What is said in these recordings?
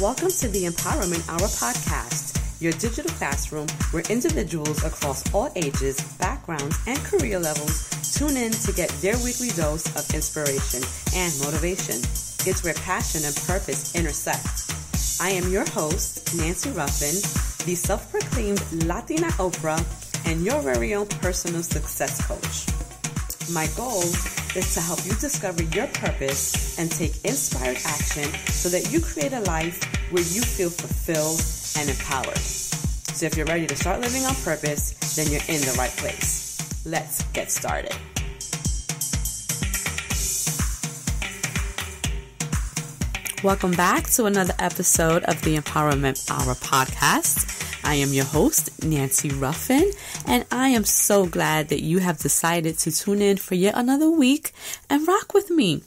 Welcome to the Empowerment Hour podcast, your digital classroom where individuals across all ages, backgrounds, and career levels tune in to get their weekly dose of inspiration and motivation. It's where passion and purpose intersect. I am your host, Nancy Ruffin, the self-proclaimed Latina Oprah, and your very own personal success coach. My goal is to help you discover your purpose and take inspired action so that you create a life where you feel fulfilled and empowered. So if you're ready to start living on purpose, then you're in the right place. Let's get started. Welcome back to another episode of the Empowerment Hour podcast. I am your host, Nancy Ruffin, and I am so glad that you have decided to tune in for yet another week and rock with me.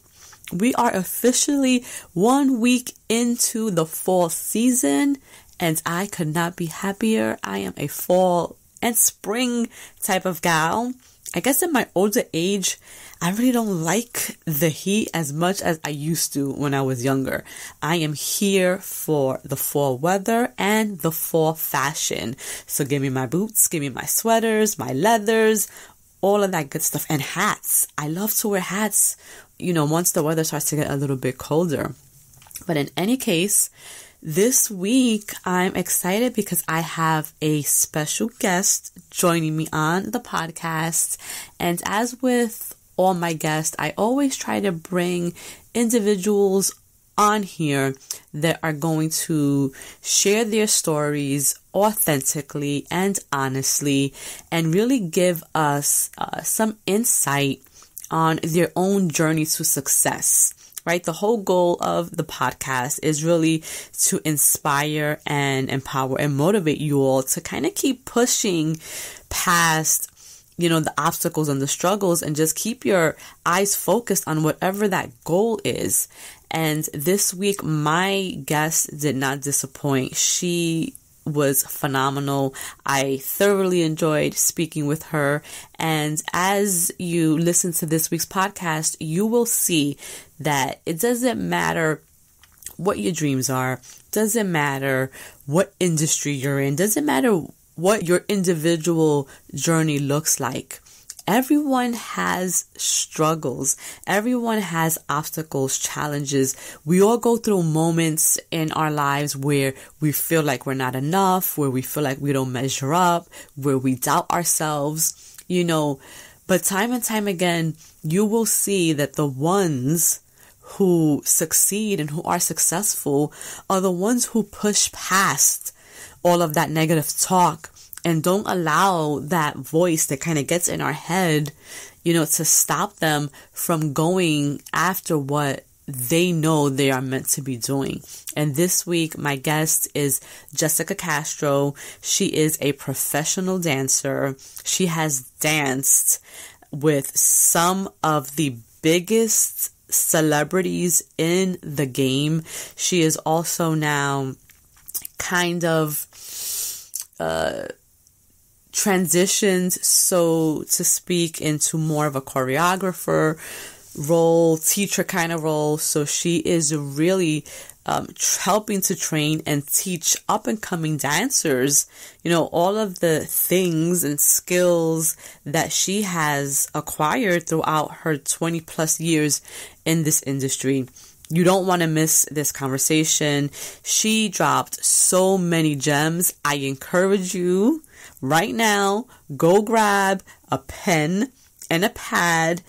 We are officially 1 week into the fall season, and I could not be happier. I am a fall and spring type of gal. I guess in my older age, I really don't like the heat as much as I used to when I was younger. I am here for the fall weather and the fall fashion. So give me my boots, give me my sweaters, my leathers, all of that good stuff. And hats. I love to wear hats, once the weather starts to get a little bit colder. But in any case, this week, I'm excited because I have a special guest joining me on the podcast. And as with all my guests, I always try to bring individuals on here that are going to share their stories authentically and honestly and really give us some insight on their own journey to success. Right? The whole goal of the podcast is really to inspire and empower and motivate you all to kind of keep pushing past, the obstacles and the struggles and just keep your eyes focused on whatever that goal is. And this week, my guest did not disappoint. She was phenomenal. I thoroughly enjoyed speaking with her. And as you listen to this week's podcast, you will see that it doesn't matter what your dreams are, doesn't matter what industry you're in, doesn't matter what your individual journey looks like. Everyone has struggles. Everyone has obstacles, challenges. We all go through moments in our lives where we feel like we're not enough, where we feel like we don't measure up, where we doubt ourselves, But time and time again, you will see that the ones who succeed and who are successful are the ones who push past all of that negative talk and don't allow that voice that kind of gets in our head, to stop them from going after what they know they are meant to be doing. And this week, my guest is Jessica Castro. She is a professional dancer. She has danced with some of the biggest celebrities in the game. She is also now kind of transitioned, so to speak, into more of a choreographer role, teacher kind of role. So she is really helping to train and teach up and coming dancers, all of the things and skills that she has acquired throughout her 20 plus years in this industry. You don't want to miss this conversation. She dropped so many gems. I encourage you right now, go grab a pen and a pad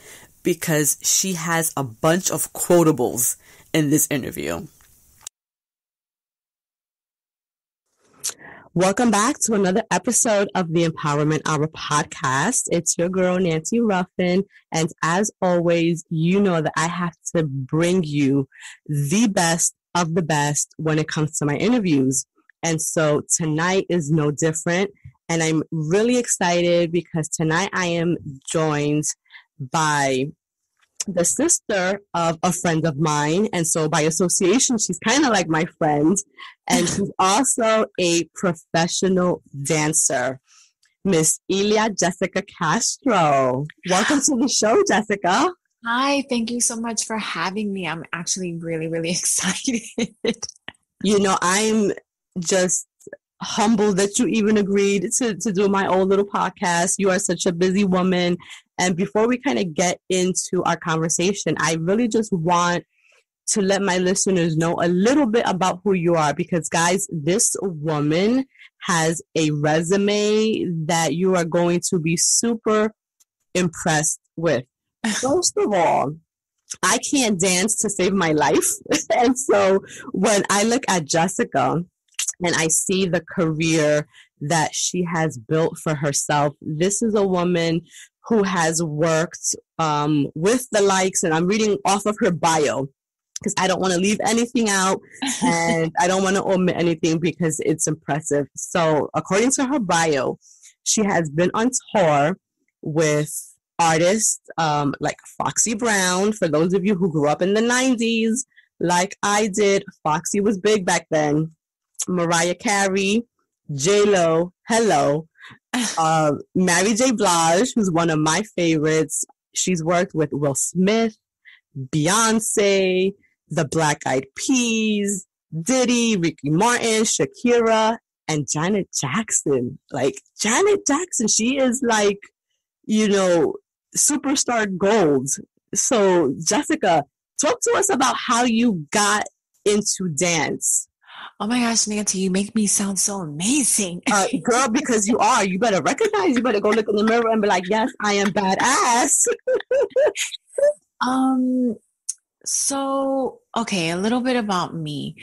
because she has a bunch of quotables in this interview. Welcome back to another episode of the Empowerment Hour podcast. It's your girl, Nancy Ruffin. And as always, you know that I have to bring you the best of the best when it comes to my interviews. And so tonight is no different. And I'm really excited because tonight I am joined by the sister of a friend of mine. And so by association, she's kind of like my friend. And she's also a professional dancer, Miss Jessica Castro. Welcome to the show, Jessica. Hi, thank you so much for having me. I'm actually really, really excited. I'm just humbled that you even agreed to do my own little podcast. You are such a busy woman. And before we kind of get into our conversation, I really just want to let my listeners know a little bit about who you are, because guys, this woman has a resume that you are going to be super impressed with. First of all, I can't dance to save my life. And so when I look at Jessica and I see the career that she has built for herself, this is a woman who has worked with the likes, and I'm reading off of her bio because I don't want to leave anything out and I don't want to omit anything because it's impressive. So according to her bio, she has been on tour with artists like Foxy Brown. For those of you who grew up in the 90s, like I did, Foxy was big back then. Mariah Carey, J-Lo, hello. Mary J. Blige, who's one of my favorites. She's worked with Will Smith, Beyonce, the Black Eyed Peas, Diddy, Ricky Martin, Shakira, and Janet Jackson. Like, Janet Jackson, she is like, superstar gold. So, Jessica, talk to us about how you got into dance. Oh my gosh, Nancy, you make me sound so amazing. Girl, because you are. You better recognize, you better go look in the mirror and be like, yes, I am badass. So, okay, a little bit about me.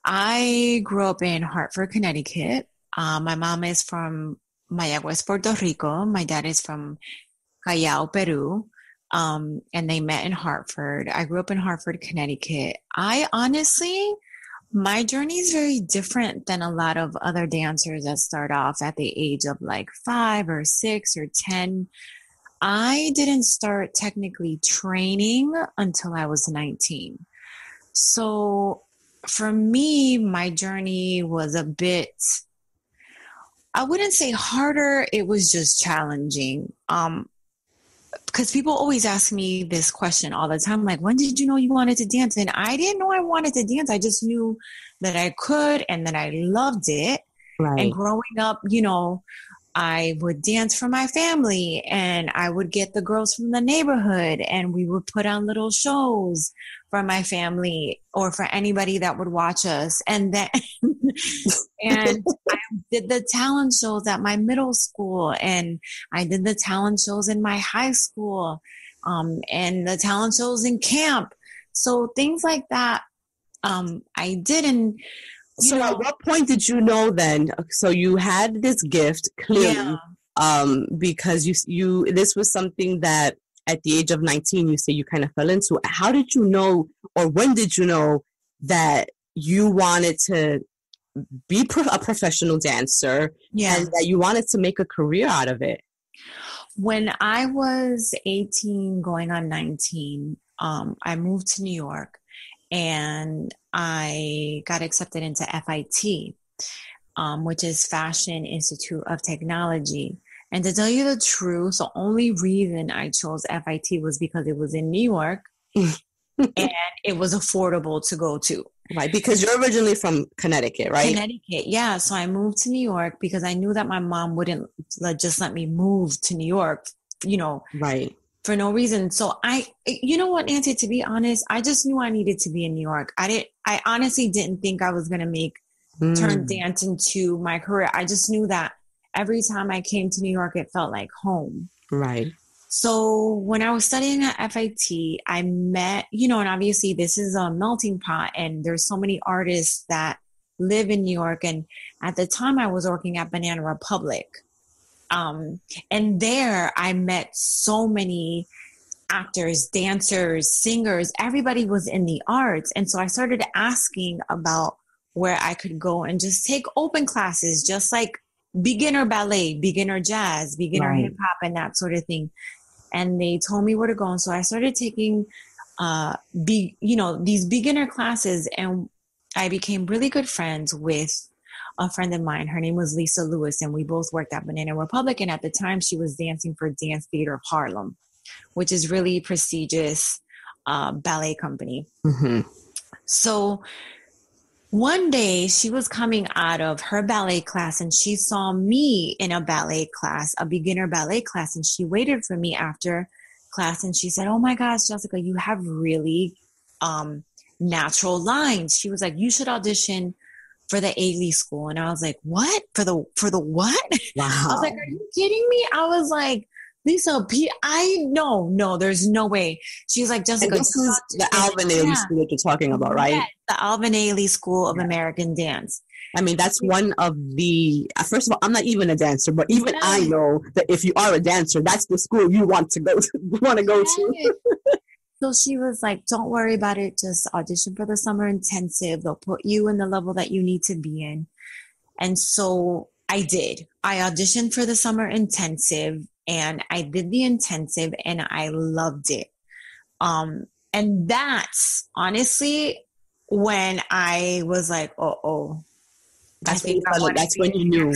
I grew up in Hartford, Connecticut. My mom is from Mayagüez, Puerto Rico. My dad is from Callao, Peru. And they met in Hartford. I grew up in Hartford, Connecticut. My journey is very different than a lot of other dancers that start off at the age of like 5 or 6 or 10. I didn't start technically training until I was 19. So for me, my journey was a bit, I wouldn't say harder. It was just challenging. Because people always ask me this question all the time, like, when did you know you wanted to dance? And I didn't know I wanted to dance. I just knew that I could and that I loved it. Right. And growing up, I would dance for my family and I would get the girls from the neighborhood and we would put on little shows for my family or for anybody that would watch us. And then, and I did the talent shows at my middle school and I did the talent shows in my high school, and the talent shows in camp. So things like that, I did. And so at what point did you know then? So you had this gift, clearly, because this was something that at the age of 19, you say you kind of fell into. How did you know, or when did you know that you wanted to be a professional dancer and that you wanted to make a career out of it? When I was 18 going on 19, I moved to New York. And I got accepted into FIT, which is Fashion Institute of Technology. And to tell you the truth, the only reason I chose FIT was because it was in New York and it was affordable to go to. Right, because you're originally from Connecticut, right? Connecticut, yeah. So I moved to New York because I knew that my mom wouldn't just let me move to New York, Right. For no reason. So you know what, Nancy, to be honest, I just knew I needed to be in New York. I honestly didn't think I was going to turn dance into my career. I just knew that every time I came to New York, it felt like home. Right. So when I was studying at FIT, I met, and obviously this is a melting pot and there's so many artists that live in New York. And at the time I was working at Banana Republic. And there I met so many actors, dancers, singers, everybody was in the arts. And so I started asking about where I could go and just take open classes, just like beginner ballet, beginner jazz, beginner hip hop and that sort of thing. And they told me where to go. And so I started taking, these beginner classes, and I became really good friends with a friend of mine. Her name was Lisa Lewis, and we both worked at Banana Republic. And at the time, she was dancing for Dance Theater of Harlem, which is really prestigious ballet company. Mm-hmm. So One day she was coming out of her ballet class and she saw me in a ballet class, a beginner ballet class. And she waited for me after class and she said, "Oh my gosh, Jessica, you have really natural lines." She was like, "You should audition for the A-Lee school." And I was like, "What? For the what?" Wow. I was like, "Are you kidding me?" I was like, "Lisa, no, there's no way." She's like, "Jessica, and this is the Alvin Ailey school that you're talking about, right? Yes, the Alvin Ailey School of American Dance. I mean, that's one of the, first of all, I'm not even a dancer, but even I know that if you are a dancer, that's the school you want to go to. So she was like, "Don't worry about it. Just audition for the summer intensive. They'll put you in the level that you need to be in." And so I did. I auditioned for the summer intensive and I did the intensive and I loved it. And that's honestly when I was like, that's when you knew.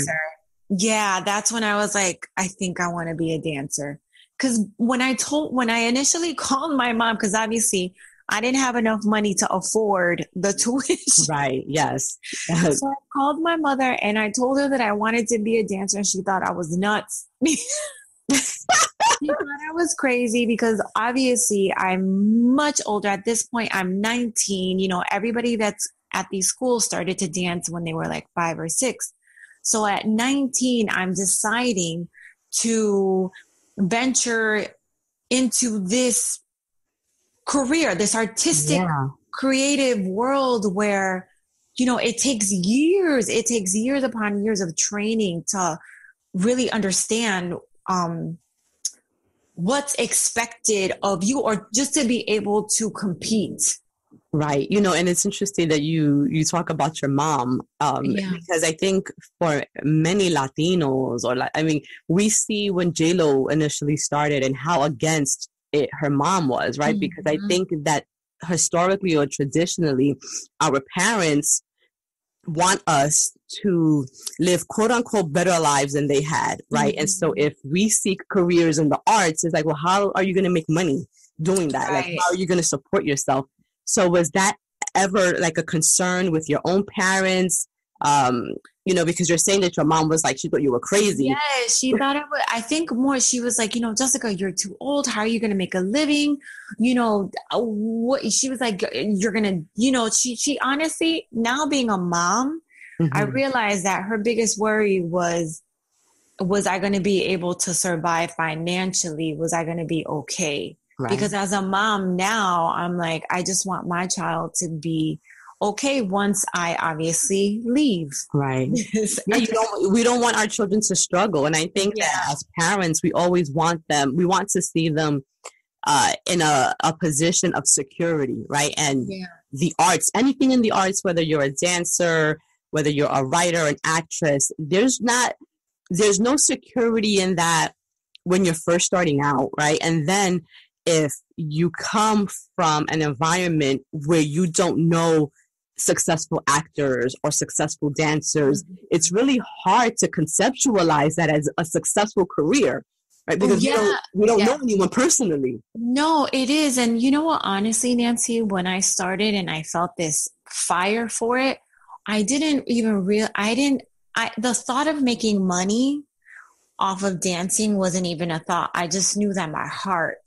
Yeah, that's when I was like, I think I want to be a dancer. Because when I initially called my mom, because obviously I didn't have enough money to afford the tuition. Right, yes. So I called my mother and I told her that I wanted to be a dancer and she thought I was nuts. She thought I was crazy because obviously I'm much older. At this point, I'm 19. You know, everybody that's at these schools started to dance when they were like 5 or 6. So at 19, I'm deciding to venture into this career, this artistic, creative world where, you know, it takes years upon years of training to really understand what's expected of you or just to be able to compete. Right. You know, and it's interesting that you talk about your mom, because I think for many Latinos we see when J-Lo initially started and how against it her mom was, right? Mm-hmm. Because I think that historically or traditionally, our parents want us to live quote unquote better lives than they had, right? Mm-hmm. And so if we seek careers in the arts, it's like, well, how are you going to make money doing that? Right. Like, how are you going to support yourself? So was that ever like a concern with your own parents? You know, because you're saying that your mom was like, she thought you were crazy. Yeah, she thought it was, I think more, she was like, you know, "Jessica, you're too old. How are you going to make a living?" You know, what she was like, "You're going to," you know, she honestly, now being a mom, mm-hmm. I realized that her biggest worry was I going to be able to survive financially? Was I going to be okay? Right. Because as a mom now, I'm like, I just want my child to be okay once I obviously leave. Right. Yeah, we don't want our children to struggle. And I think that as parents, we always want to see them in a position of security, right? And the arts, anything in the arts, whether you're a dancer, whether you're a writer, an actress, there's no security in that when you're first starting out, right? And then if you come from an environment where you don't know successful actors or successful dancers, mm-hmm. it's really hard to conceptualize that as a successful career, right? Because we don't know anyone personally. No, it is. And you know what, honestly, Nancy, when I started and I felt this fire for it, I didn't even the thought of making money off of dancing wasn't even a thought. I just knew that my heart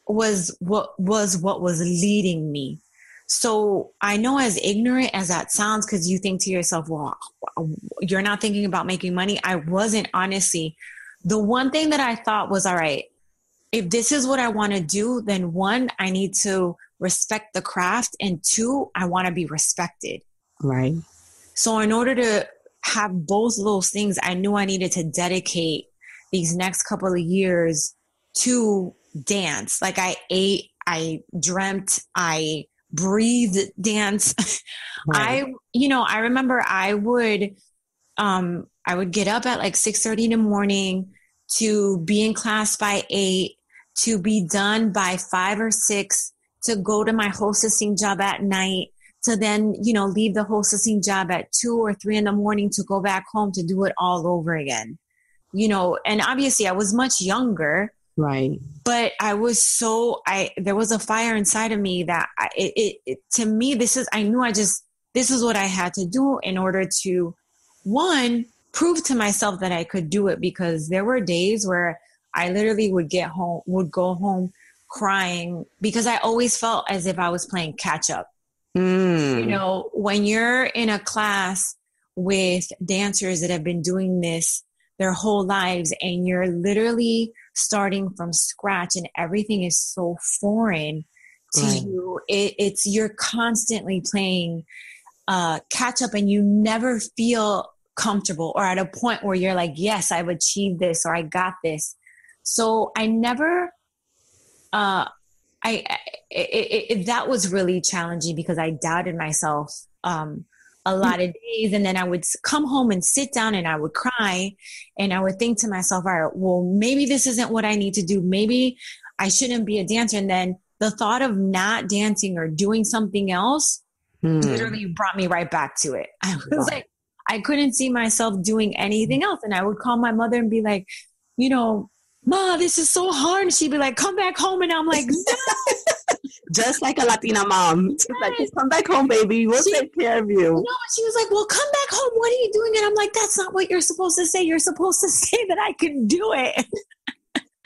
was what was leading me. So I know, as ignorant as that sounds, because you think to yourself, well, you're not thinking about making money. I wasn't, honestly. The one thing that I thought was, all right, if this is what I want to do, then 1, I need to respect the craft, and 2, I want to be respected. Right. So in order to have both of those things, I knew I needed to dedicate these next couple of years to dance. Like I ate, I dreamt, I breathed dance. Right. I remember I would get up at like 6:30 in the morning to be in class by 8, to be done by 5 or 6, to go to my hostessing job at night, to then, leave the hostessing job at 2 or 3 in the morning to go back home to do it all over again. And obviously I was much younger. Right. But there was a fire inside of me that to me, I knew this is what I had to do in order to, one, prove to myself that I could do it, because there were days where I literally would go home crying because I always felt as if I was playing catch up. You know, when you're in a class with dancers that have been doing this their whole lives and you're literally starting from scratch and everything is so foreign to you, you're constantly playing catch up, and you never feel comfortable or at a point where you're like, yes, I've achieved this or I got this. So I never, that was really challenging because I doubted myself a lot of days. And then I would come home and sit down and I would cry and I would think to myself, all right, well, maybe this isn't what I need to do. Maybe I shouldn't be a dancer. And then the thought of not dancing or doing something else literally brought me right back to it. I was like, I couldn't see myself doing anything else. And I would call my mother and be like, you know, Ma, this is so hard. And she'd be like, come back home. And I'm like, no. Just like a Latina mom. Yes. Like, come back home, baby. We'll take care of you. No, she was like, well, come back home. What are you doing? And I'm like, that's not what you're supposed to say. You're supposed to say that I can do it.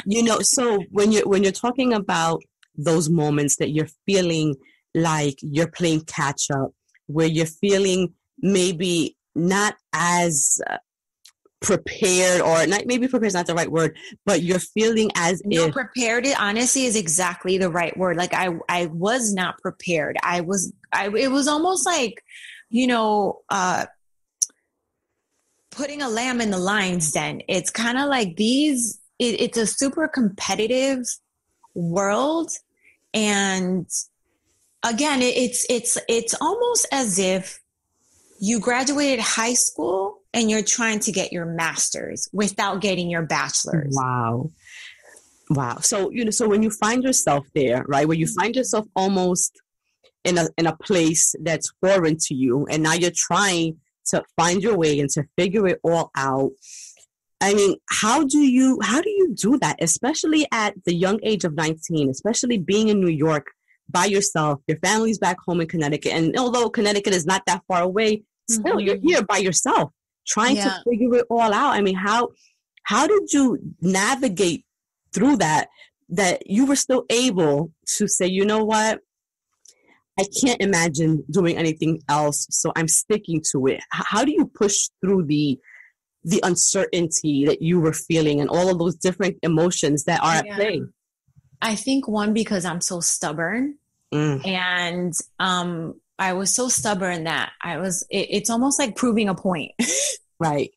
You know, so when you're talking about those moments that you're feeling like you're playing catch up, where you're feeling maybe not as prepared, or not, maybe prepared is not the right word, but you're feeling as if prepared, it honestly is exactly the right word. Like I was not prepared. It was almost like, you know, putting a lamb in the lion's den. It's kind of like it's a super competitive world. And again, it's almost as if you graduated high school and you're trying to get your master's without getting your bachelor's. Wow. So, you know, so when you find yourself there, right, where you find yourself almost in a place that's foreign to you, and now you're trying to find your way and to figure it all out. I mean, how do you do that, especially at the young age of 19, especially being in New York by yourself? Your family's back home in Connecticut, and although Connecticut is not that far away, still you're here by yourself trying to figure it all out. I mean, how did you navigate through that you were still able to say, you know what, I can't imagine doing anything else, so I'm sticking to it? How do you push through the uncertainty that you were feeling and all of those different emotions that are at play? I think one, because I'm so stubborn, and I was so stubborn that it's almost like proving a point. Right.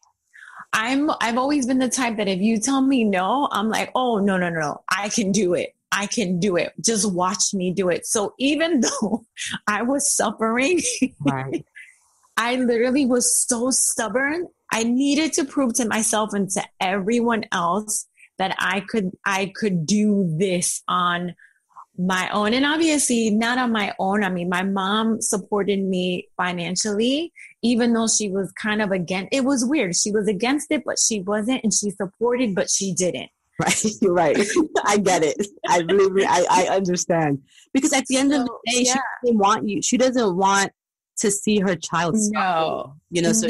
I've always been the type that if you tell me no, I'm like, oh, no, I can do it. I can do it. Just watch me do it. So even though I was suffering, right. I literally was so stubborn. I needed to prove to myself and to everyone else that I could do this on my own. And obviously not on my own. I mean, my mom supported me financially, even though she was kind of against. It was weird. She was against it, but she wasn't. And she supported, but she didn't. Right. You're right. I get it. I believe it. I understand. Because at the end of the day, she doesn't want to see her child suffer. You know, so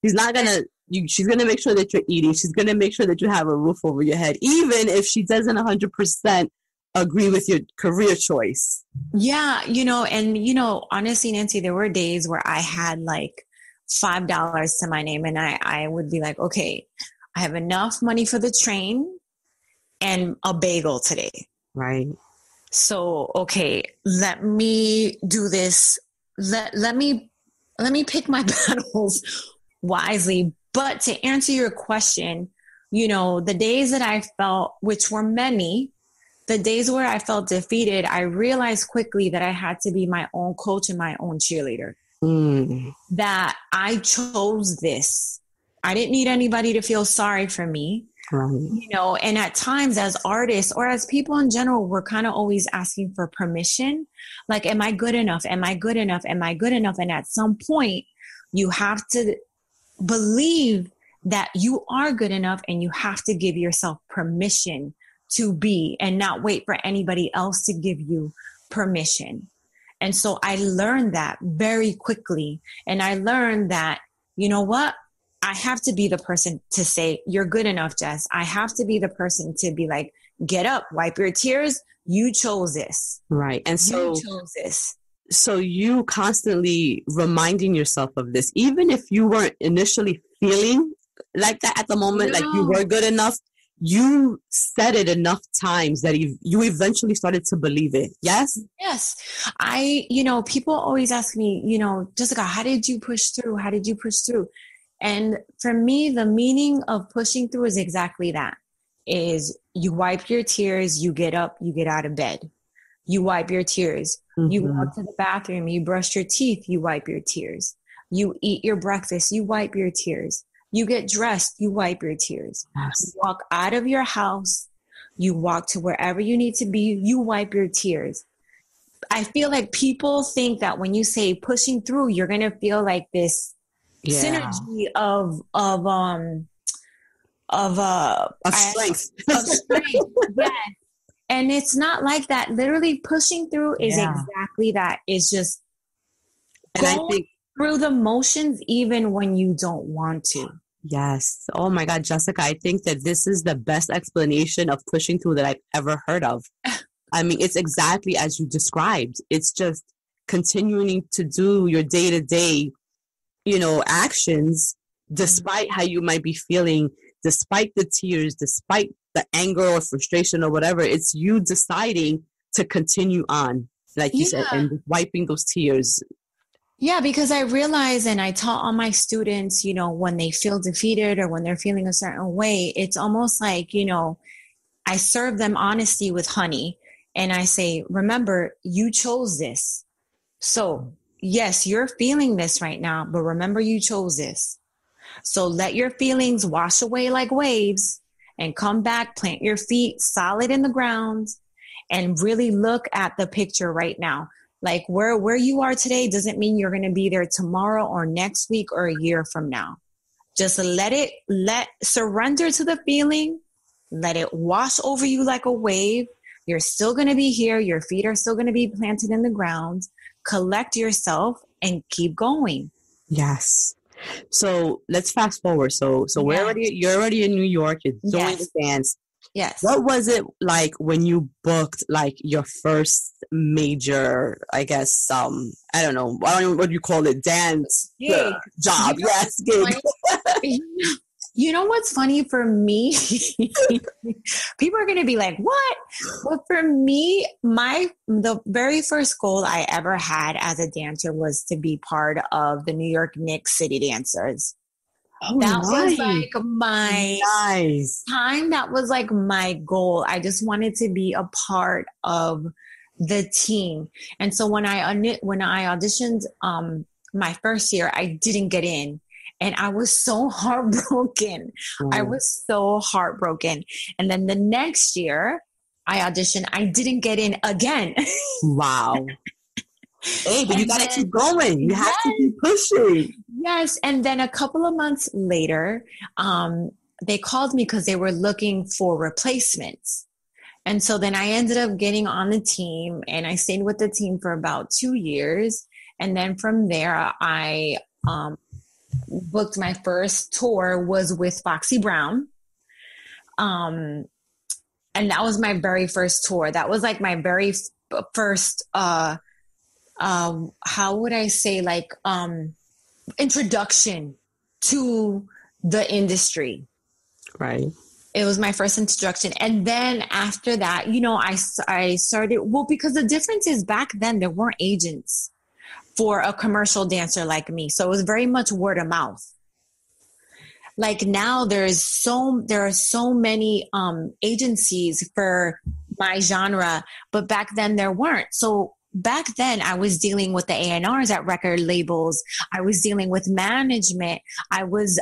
she's not going to, she's going to make sure that you're eating. She's going to make sure that you have a roof over your head, even if she doesn't 100% agree with your career choice. Yeah. Honestly, Nancy, there were days where I had like $5 to my name, and I would be like, okay, I have enough money for the train and a bagel today. Right. So, okay, let me do this. Let me pick my battles wisely. But to answer your question, the days that I felt, which were many, the days where I felt defeated, I realized quickly that I had to be my own coach and my own cheerleader. That I chose this. I didn't need anybody to feel sorry for me. Right. And at times as artists or as people in general, we're kind of always asking for permission. Like, am I good enough? Am I good enough? Am I good enough? And at some point you have to believe that you are good enough, and you have to give yourself permission to be and not wait for anybody else to give you permission. And so I learned that very quickly. And I learned that, you know what? I have to be the person to say, you're good enough, Jess. I have to be the person to be like, get up, wipe your tears. You chose this. Right. And so you chose this. So you constantly reminding yourself of this, even if you weren't initially feeling like that at the moment, like you were good enough, you said it enough times that you eventually started to believe it. Yes? Yes. People always ask me, Jessica, how did you push through? How did you push through? And for me, the meaning of pushing through is exactly that. Is you wipe your tears, you get up, you get out of bed. You wipe your tears. Mm-hmm. You walk to the bathroom, you brush your teeth, you wipe your tears. You eat your breakfast, you wipe your tears. You get dressed, you wipe your tears. Yes. You walk out of your house, you walk to wherever you need to be, you wipe your tears. I feel like people think that when you say pushing through, you're going to feel like this synergy of strength. Of strength, yes. And it's not like that. Literally pushing through is exactly that. It's just going through the motions even when you don't want to. Yes. Oh my God, Jessica, I think that this is the best explanation of pushing through that I've ever heard of. I mean, it's exactly as you described. It's just continuing to do your day-to-day, actions, despite how you might be feeling, despite the tears, despite the anger or frustration or whatever. It's you deciding to continue on, like you said, and wiping those tears. Yeah, because I realize, and I taught all my students, when they feel defeated or when they're feeling a certain way, it's almost like, I serve them honesty with honey. And I say, remember, you chose this. So yes, you're feeling this right now, but remember you chose this. So let your feelings wash away like waves and come back, plant your feet solid in the ground and really look at the picture right now. Like where you are today doesn't mean you're going to be there tomorrow or next week or a year from now. Just surrender to the feeling, let it wash over you like a wave. You're still going to be here. Your feet are still going to be planted in the ground. Collect yourself and keep going. Yes. So let's fast forward. So you're already in New York. You're doing the dance. Yes. What was it like when you booked like your first major, I guess, I don't know what you call it, dance job? Yes, gig. You know what's funny for me? People are going to be like, what? But for me, the very first goal I ever had as a dancer was to be part of the New York Knicks City Dancers. Oh, that nice. was like my time. That was like my goal. I just wanted to be a part of the team. And so when I auditioned my first year, I didn't get in. And I was so heartbroken. I was so heartbroken. And then the next year I auditioned, I didn't get in again. Wow. Hey, but you got to keep going. You have to keep pushing. Yes. And then a couple of months later, they called me because they were looking for replacements. And so then I ended up getting on the team and I stayed with the team for about 2 years. And then from there, I booked my first tour was with Foxy Brown. And that was my very first tour. That was like my very first, how would I say, like, introduction to the industry. Right. It was my first introduction. And then after that, I started, because the difference is back then there weren't agents for a commercial dancer like me. So it was very much word of mouth. Like now there are so many agencies for my genre, but back then there weren't. So back then I was dealing with the A&Rs at record labels. I was dealing with management. I was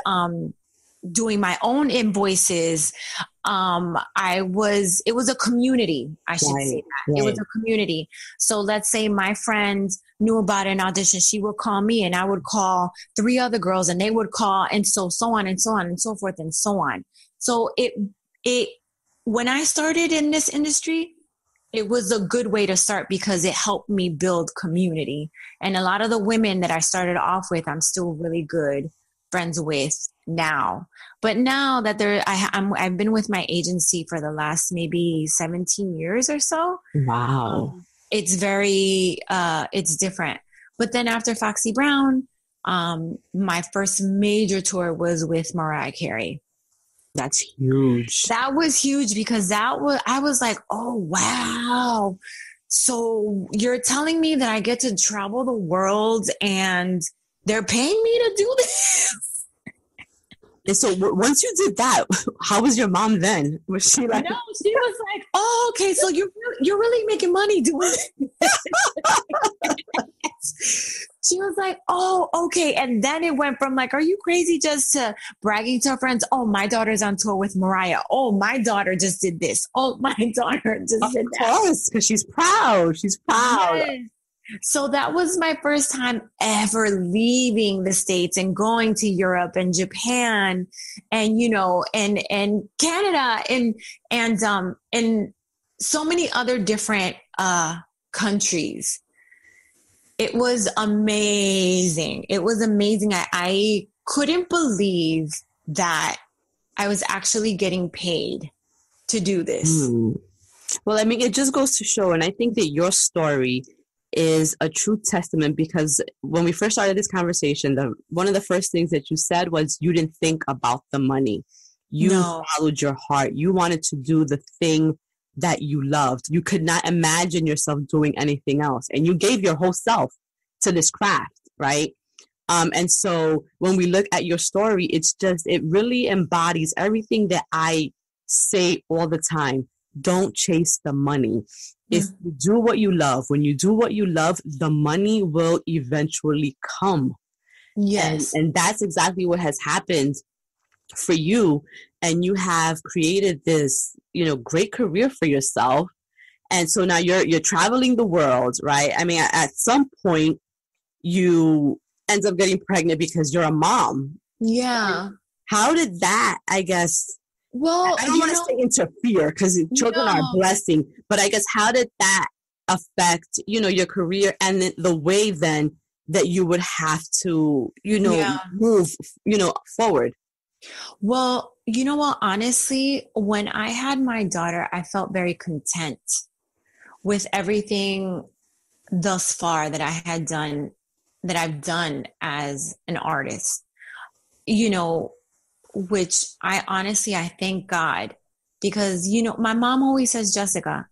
doing my own invoices. It was a community, I should say that. Right. It was a community. So let's say my friend knew about an audition. She would call me and I would call 3 other girls and they would call, and so on and so on and so forth and so on. So it when I started in this industry, it was a good way to start because it helped me build community. And a lot of the women that I started off with, I'm still really good friends with now. But now that I've been with my agency for the last maybe 17 years or so. Wow. It's it's different. But then after Foxy Brown, my first major tour was with Mariah Carey. That's huge. That was huge because I was like, oh, wow. So you're telling me that I get to travel the world and they're paying me to do this? And so once you did that, how was your mom then? Was she like... No, she was like, oh, okay, so you're really making money doing this. She was like, oh, okay. And then it went from like, are you crazy, just to bragging to her friends? Oh, my daughter's on tour with Mariah. Oh, my daughter just did this. Oh, my daughter just did that. Of course, because she's proud. She's proud. Yes. So that was my first time ever leaving the States and going to Europe and Japan and, and Canada and so many other different countries. It was amazing. It was amazing. I couldn't believe that I was actually getting paid to do this. Well, I mean, it just goes to show, and I think that your story is a true testament, because when we first started this conversation, one of the first things that you said was you didn't think about the money. You followed your heart. You wanted to do the thing that you loved. You could not imagine yourself doing anything else. And you gave your whole self to this craft, right? And so when we look at your story, it really embodies everything that I say all the time. Don't chase the money. If you do what you love, when you do what you love, the money will eventually come. Yes. And that's exactly what has happened for you. And you have created this, great career for yourself. And so now you're traveling the world, right? I mean, at some point you end up getting pregnant because you're a mom. Yeah. How did that, I guess, well, I don't want to say interfere because children are a blessing, but I guess how did that affect, your career and the way then that you would have to, move, forward? Well, you know what? Honestly, when I had my daughter, I felt very content with everything thus far that I've done as an artist, which I thank God because, my mom always says, Jessica,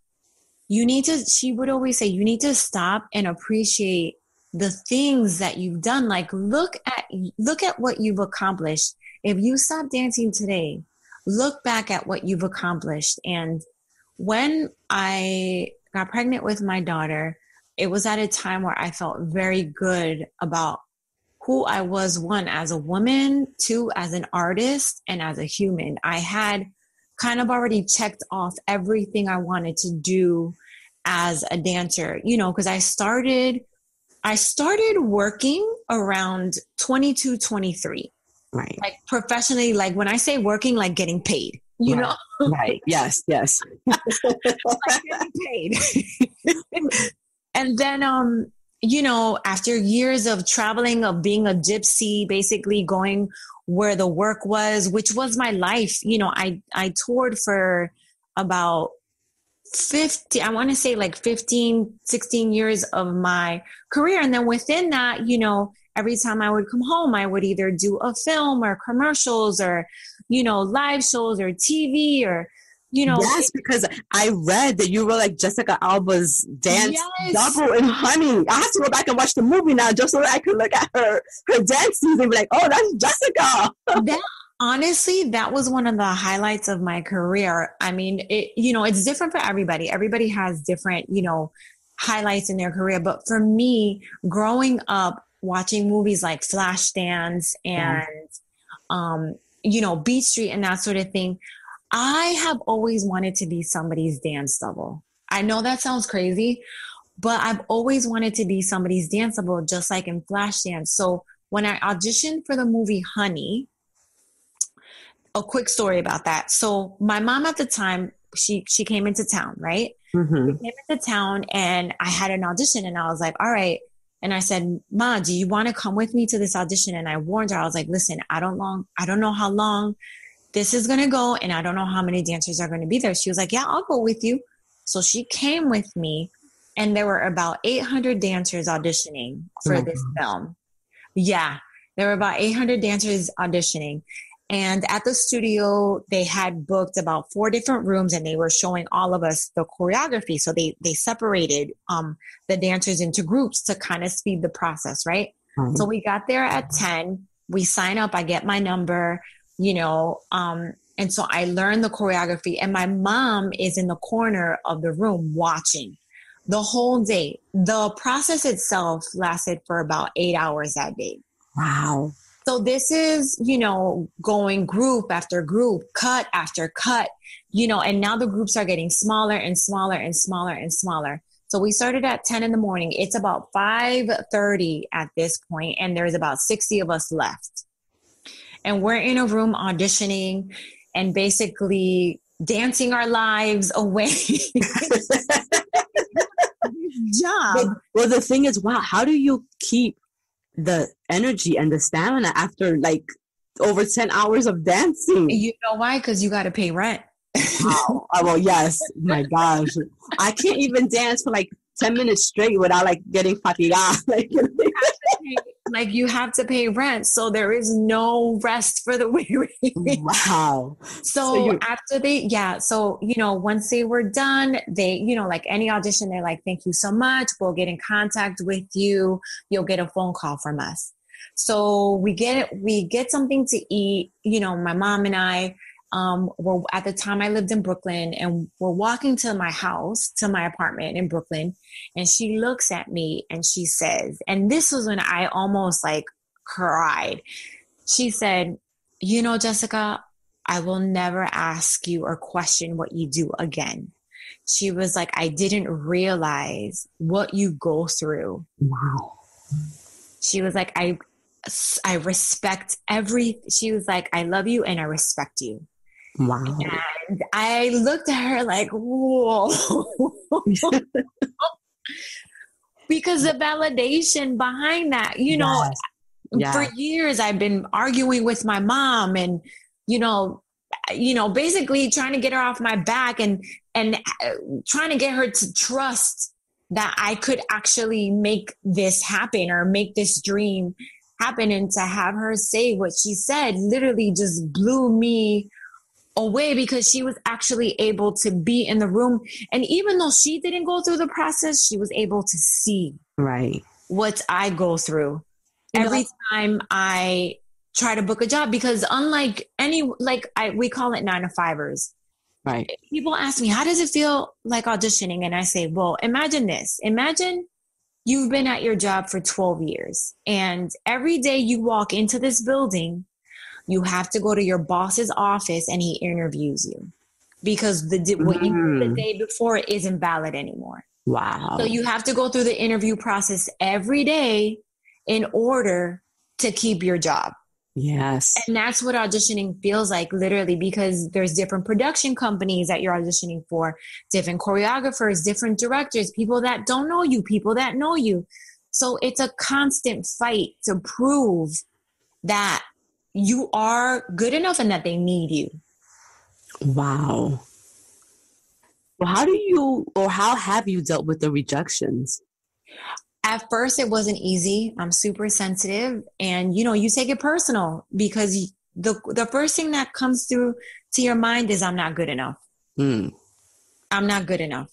she would always say, you need to stop and appreciate the things that you've done. Like, look at what you've accomplished. If you stop dancing today, look back at what you've accomplished. And when I got pregnant with my daughter, it was at a time where I felt very good about who I was, one, as a woman, two, as an artist, and as a human. I had kind of already checked off everything I wanted to do as a dancer, because I started working around 22, 23. Right. Like professionally, like when I say working, like getting paid, know? Right. Yes. Like getting paid. And then, after years of traveling, of being a gypsy, basically going where the work was, which was my life. I toured for about 15, 16 years of my career. And then within that, every time I would come home, I would either do a film or commercials or, live shows or TV or, Yes, because I read that you were like Jessica Alba's dance double in Honey. I have to go back and watch the movie now just so that I can look at her dances and be like, oh, that's Jessica. Honestly, that was one of the highlights of my career. I mean, it's different for everybody. Everybody has different, highlights in their career. But for me, growing up, watching movies like Flashdance and, Beat Street and that sort of thing, I have always wanted to be somebody's dance double. I know that sounds crazy, but I've always wanted to be somebody's dance double, just like in Flashdance. So when I auditioned for the movie Honey, a quick story about that. So my mom at the time, she came into town, right? Mm-hmm. She came into town and I had an audition and I was like, all right. And I said, Ma, do you want to come with me to this audition? And I warned her, I was like, listen, I don't know how long this is going to go. And I don't know how many dancers are going to be there. She was like, yeah, I'll go with you. So she came with me and there were about 800 dancers auditioning for this film. Yeah. There were about 800 dancers auditioning. And at the studio, they had booked about 4 different rooms and they were showing all of us the choreography. So they separated the dancers into groups to kind of speed the process, right? Mm-hmm. So we got there at 10. We sign up. I get my number, and so I learned the choreography. And my mom is in the corner of the room watching the whole day. The process itself lasted for about 8 hours that day. Wow. So this is, going group after group, cut after cut, and now the groups are getting smaller and smaller and smaller and smaller. So we started at 10 in the morning. It's about 5:30 at this point, and there's about 60 of us left. And we're in a room auditioning and basically dancing our lives away. Job. Well, the thing is, wow, how do you keep the energy and the stamina after like over 10 hours of dancing? You know why? Because you got to pay rent. Wow. Oh, well, yes. My gosh. I can't even dance for like 10 minutes straight without like getting fatigada. You have to pay rent. So there is no rest for the weary. Wow. So once they were done, they, like any audition, they're like, thank you so much. We'll get in contact with you. You'll get a phone call from us. So we get something to eat. My mom and I, were at the time I lived in Brooklyn and we're walking to my house, to my apartment in Brooklyn. And she looks at me and she says, and this was when I almost like cried. She said, Jessica, I will never ask you or question what you do again. She was like, I didn't realize what you go through. Wow. She was like, I respect she was like, I love you and I respect you. Wow. And I looked at her like, whoa. Because the validation behind that, yes. For years I've been arguing with my mom and, basically trying to get her off my back and trying to get her to trust that I could actually make this happen or make this dream happen. And to have her say what she said literally just blew me away because she was actually able to be in the room. And even though she didn't go through the process, she was able to see what I go through every time I try to book a job. Because unlike we call it 9-to-5ers. Right. People ask me, how does it feel like auditioning? And I say, well, imagine this. Imagine you've been at your job for 12 years and every day you walk into this building, you have to go to your boss's office and he interviews you because what you did the day before isn't valid anymore. Wow. So you have to go through the interview process every day in order to keep your job. Yes. And that's what auditioning feels like, literally, because there's different production companies that you're auditioning for, different choreographers, different directors, people that don't know you, people that know you. So it's a constant fight to prove that you are good enough and that they need you. Wow. Well, how have you dealt with the rejections? At first, it wasn't easy. I'm super sensitive and, you take it personal because the first thing that comes through to your mind is I'm not good enough. I'm not good enough.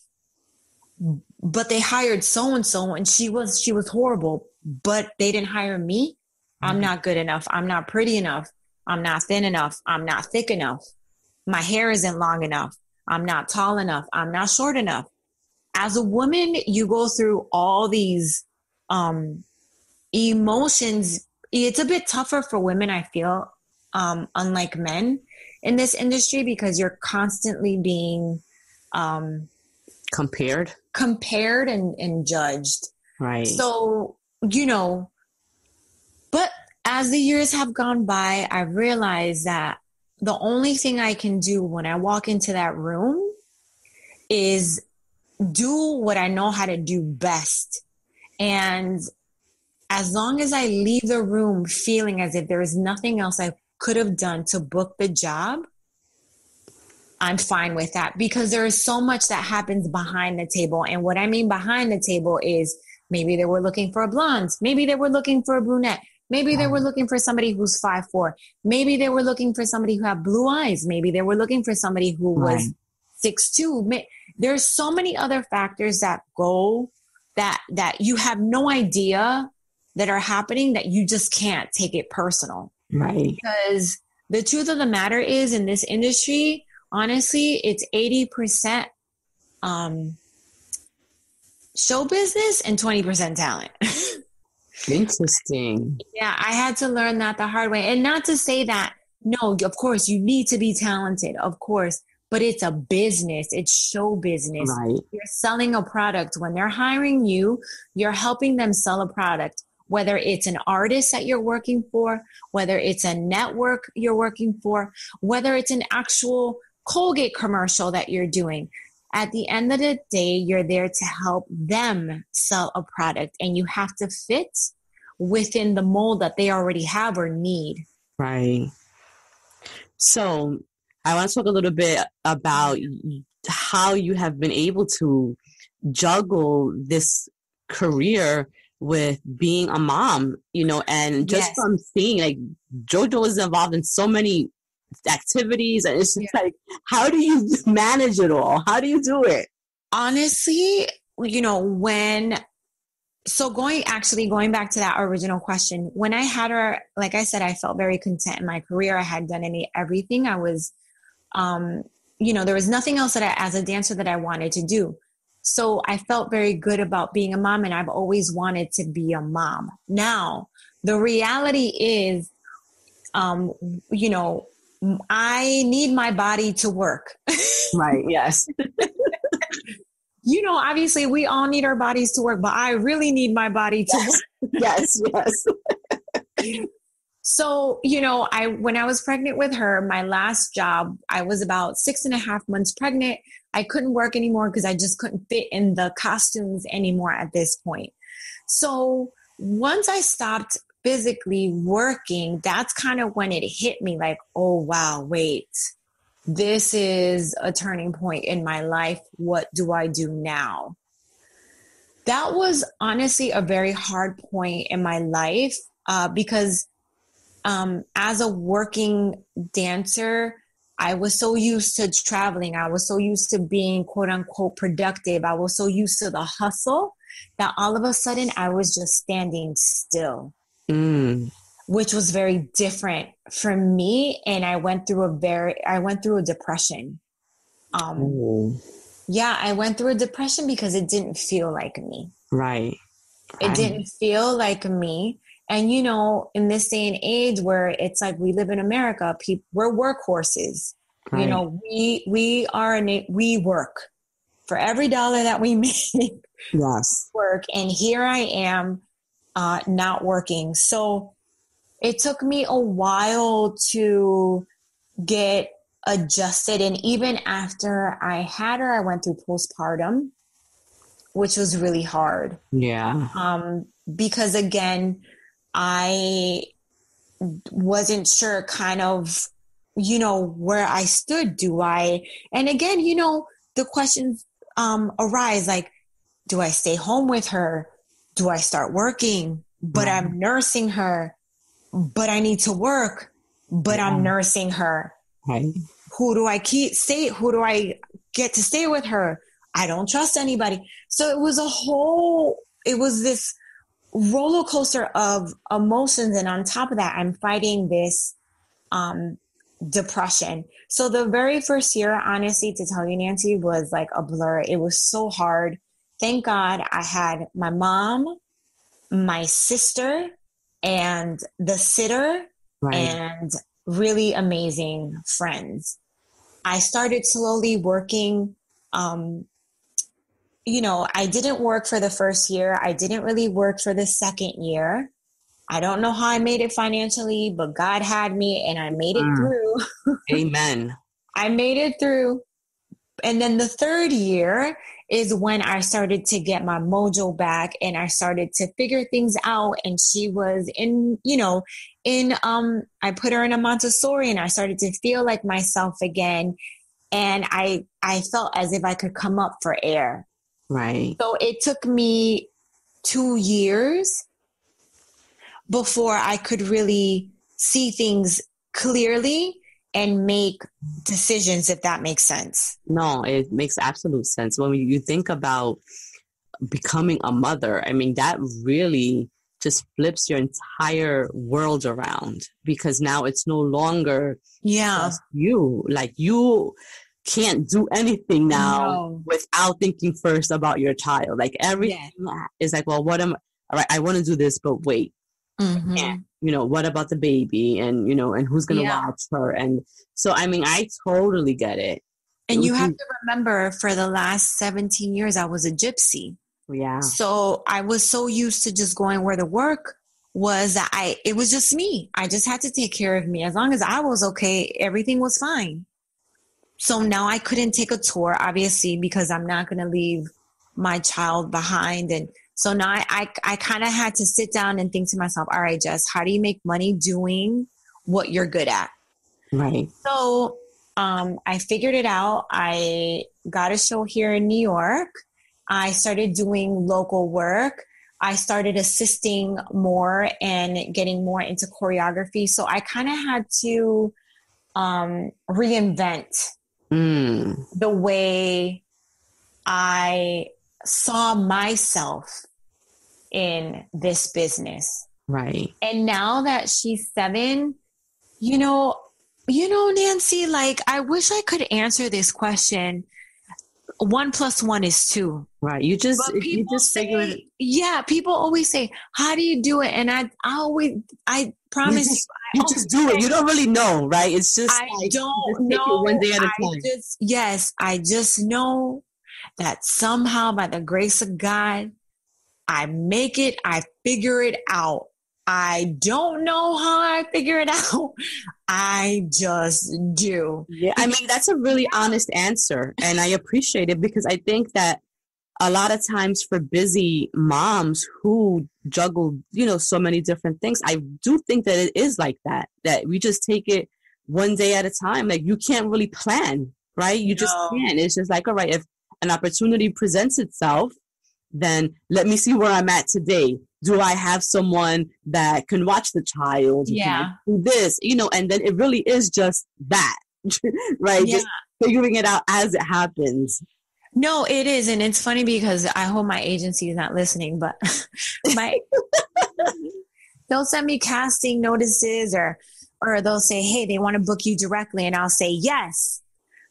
But they hired so-and-so and she was horrible, but they didn't hire me. I'm not good enough. I'm not pretty enough. I'm not thin enough. I'm not thick enough. My hair isn't long enough. I'm not tall enough. I'm not short enough. As a woman, you go through all these emotions. It's a bit tougher for women, I feel, unlike men in this industry, because you're constantly being compared and judged. Right. So, but as the years have gone by, I've realized that the only thing I can do when I walk into that room is do what I know how to do best. And as long as I leave the room feeling as if there is nothing else I could have done to book the job, I'm fine with that, because there is so much that happens behind the table. And what I mean behind the table is maybe they were looking for a blonde. Maybe they were looking for a brunette. Maybe they were looking for somebody who's 5'4". Maybe they were looking for somebody who had blue eyes. Maybe they were looking for somebody who was 6'2". There's so many other factors that go that you have no idea that are happening, that you just can't take it personal. Right. Because the truth of the matter is, in this industry, honestly, it's 80% show business and 20% talent. Interesting. Yeah, I had to learn that the hard way. And not to say that, no, of course, you need to be talented, of course, but it's a business. It's show business. Right. You're selling a product. When they're hiring you, you're helping them sell a product, whether it's an artist that you're working for, whether it's a network you're working for, whether it's an actual Colgate commercial that you're doing. At the end of the day, you're there to help them sell a product, and you have to fit within the mold that they already have or need. Right. So I want to talk a little bit about how you have been able to juggle this career with being a mom, and just from seeing, like, JoJo is involved in so many activities, and it's just like, how do you manage it all? How do you do it? Honestly, going back to that original question, when I had her, like I said, I felt very content in my career. I had done everything. I was, there was nothing else as a dancer that I wanted to do. So I felt very good about being a mom, and I've always wanted to be a mom. Now, the reality is, I need my body to work. Right. Yes. Obviously we all need our bodies to work, but I really need my body to work. Yes. So, when I was pregnant with her, my last job, I was about 6.5 months pregnant. I couldn't work anymore because I just couldn't fit in the costumes anymore at this point. So once I stopped physically working, that's kind of when it hit me like, oh, wow, wait, this is a turning point in my life. What do I do now? That was honestly a very hard point in my life because as a working dancer, I was so used to traveling. I was so used to being quote unquote productive. I was so used to the hustle that all of a sudden I was just standing still, which was very different for me. And I went through a depression. Yeah, I went through a depression because it didn't feel like me. Right. It didn't feel like me. And, in this day and age where it's like we live in America, we're workhorses. Right. We work for every dollar that we make. Yes. Work. And here I am not working. So it took me a while to get adjusted. And even after I had her, I went through postpartum, which was really hard. Yeah. Because again, I wasn't sure kind of, where I stood. And again, the questions arise like, do I stay home with her? Do I start working? But I'm nursing her, but I need to work, but I'm nursing her. Right. Who do I get to stay with her? I don't trust anybody. So it was this roller coaster of emotions. And on top of that, I'm fighting this depression. So the very first year, honestly, to tell you, Nancy, was like a blur. It was so hard. Thank God I had my mom, my sister, and the sitter, and really amazing friends. I started slowly working. I didn't work for the first year. I didn't really work for the second year. I don't know how I made it financially, but God had me and I made it through. Amen. I made it through. And then the third year is when I started to get my mojo back and I started to figure things out. And she was I put her in a Montessori and I started to feel like myself again. And I felt as if I could come up for air. Right. So it took me 2 years before I could really see things clearly and make decisions, if that makes sense. No, it makes absolute sense. When you think about becoming a mother, I mean, that really just flips your entire world around, because now it's no longer just you. Like, you can't do anything now without thinking first about your child. Like, everything is like, well, all right, I want to do this, but wait. And, what about the baby, and and who's going to watch her? And so, I mean, I totally get it. And you have to remember, for the last 17 years, I was a gypsy. Yeah. So I was so used to just going where the work was that it was just me. I just had to take care of me. As long as I was okay, everything was fine. So now I couldn't take a tour, obviously, because I'm not going to leave my child behind. And so now I kind of had to sit down and think to myself, all right, Jess, how do you make money doing what you're good at? Right. So I figured it out. I got a show here in New York. I started doing local work. I started assisting more and getting more into choreography. So I kind of had to reinvent the way I saw myself in this business. Right. And now that she's 7, Nancy, like, I wish I could answer this question. 1 + 1 is 2. Right. You just figure it. Yeah. People always say, how do you do it? And I promise you just do it. You don't really know, right? It's just, I don't know. One day at a time. I just know that somehow, by the grace of God, I make it, I figure it out. I don't know how I figure it out. I just do. Yeah, I mean, that's a really honest answer. And I appreciate it, because I think that a lot of times for busy moms who juggle, so many different things, I do think that it is like that we just take it one day at a time. Like, you can't really plan, right? You just can't. It's just like, all right, if an opportunity presents itself, then let me see where I'm at today. Do I have someone that can watch the child? Yeah. Do this, and then it really is just that, right? Yeah. Just figuring it out as it happens. No, it is. And it's funny because I hope my agency is not listening, but they'll send me casting notices or they'll say, hey, they want to book you directly. And I'll say, yes,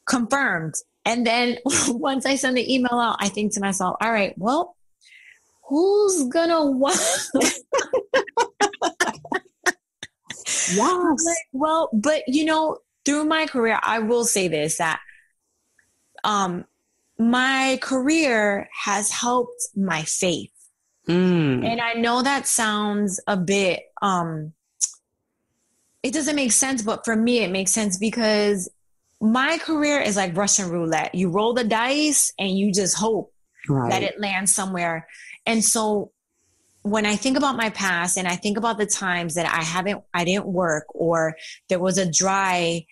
confirmed. And then once I send the email out, I think to myself, all right, well, who's gonna what? Yes. Well, but through my career, I will say this, that my career has helped my faith. And I know that sounds a bit it doesn't make sense, but for me it makes sense, because my career is like Russian roulette. You roll the dice and you just hope that it lands somewhere. And so when I think about my past and I think about the times that I didn't work, or there was a drought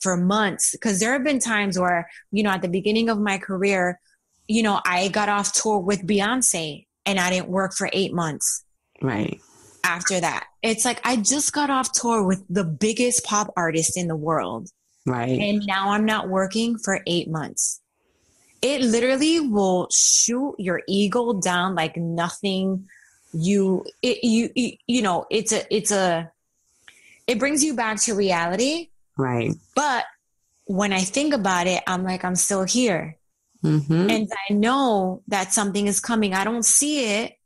for months, because there have been times where, at the beginning of my career, I got off tour with Beyonce and I didn't work for 8 months. Right. After that, it's like, I just got off tour with the biggest pop artist in the world. Right. And now I'm not working for 8 months. It literally will shoot your ego down like nothing. It brings you back to reality. Right. But when I think about it, I'm like, I'm still here. Mm-hmm. And I know that something is coming. I don't see it.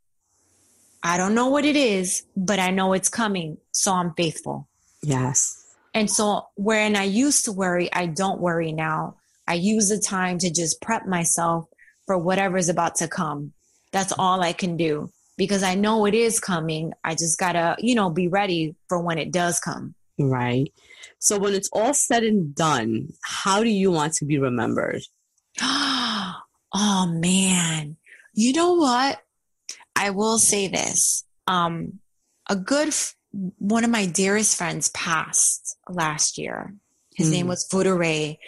I don't know what it is, but I know it's coming. So I'm faithful. Yes. And so when I used to worry, I don't worry now. I use the time to just prep myself for whatever's about to come. That's all I can do, because I know it is coming. I just gotta, be ready for when it does come. Right. So when it's all said and done, how do you want to be remembered? Oh man. You know what? I will say this. One of my dearest friends passed last year. His name was Buddha Ray,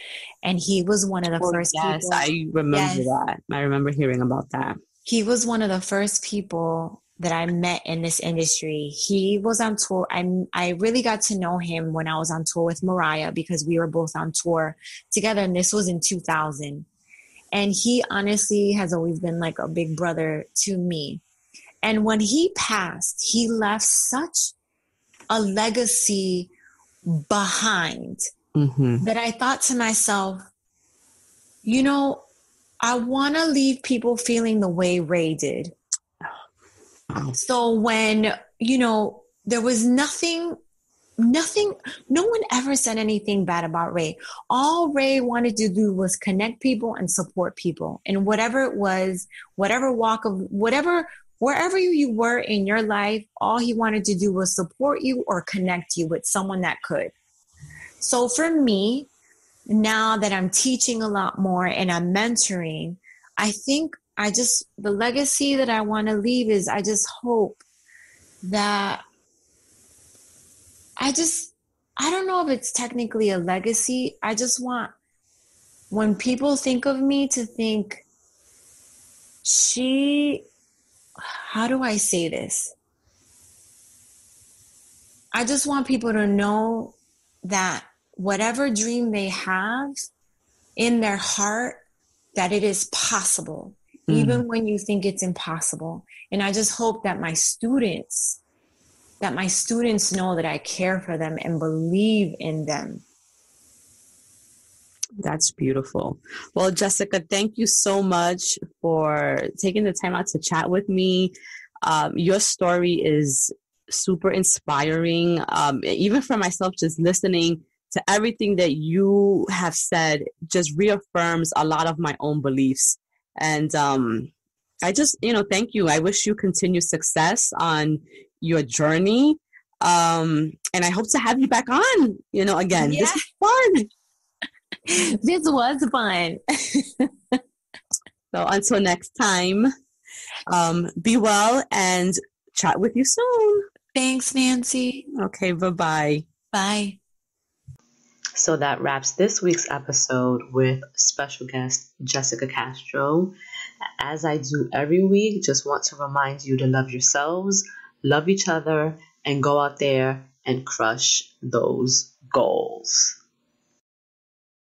and he was one of the first yes, people. I remember that. I remember hearing about that. He was one of the first people that I met in this industry. He was on tour. I really got to know him when I was on tour with Mariah, because we were both on tour together, and this was in 2000. And he honestly has always been like a big brother to me. And when he passed, he left such a legacy behind that I thought to myself, you know, I want to leave people feeling the way Ray did. So when, there was nothing, no one ever said anything bad about Ray. All Ray wanted to do was connect people and support people. And whatever it was, wherever you were in your life, all he wanted to do was support you or connect you with someone that could. So for me, now that I'm teaching a lot more and I'm mentoring, I think the legacy that I want to leave is, I just hope that I don't know if it's technically a legacy. I just want, when people think of me, to think, how do I say this? I just want people to know that whatever dream they have in their heart, that it is possible, even when you think it's impossible. And I just hope that my students know that I care for them and believe in them. That's beautiful. Well, Jessica, thank you so much for taking the time out to chat with me. Your story is super inspiring. Even for myself, just listening to everything that you have said just reaffirms a lot of my own beliefs. And I just, thank you. I wish you continued success on your journey. And I hope to have you back on, again. Yeah. This was fun. This was fun. So until next time, be well and chat with you soon. Thanks, Nancy. Okay, bye-bye. Bye. So that wraps this week's episode with special guest Jessica Castro. As I do every week, just want to remind you to love yourselves, love each other, and go out there and crush those goals.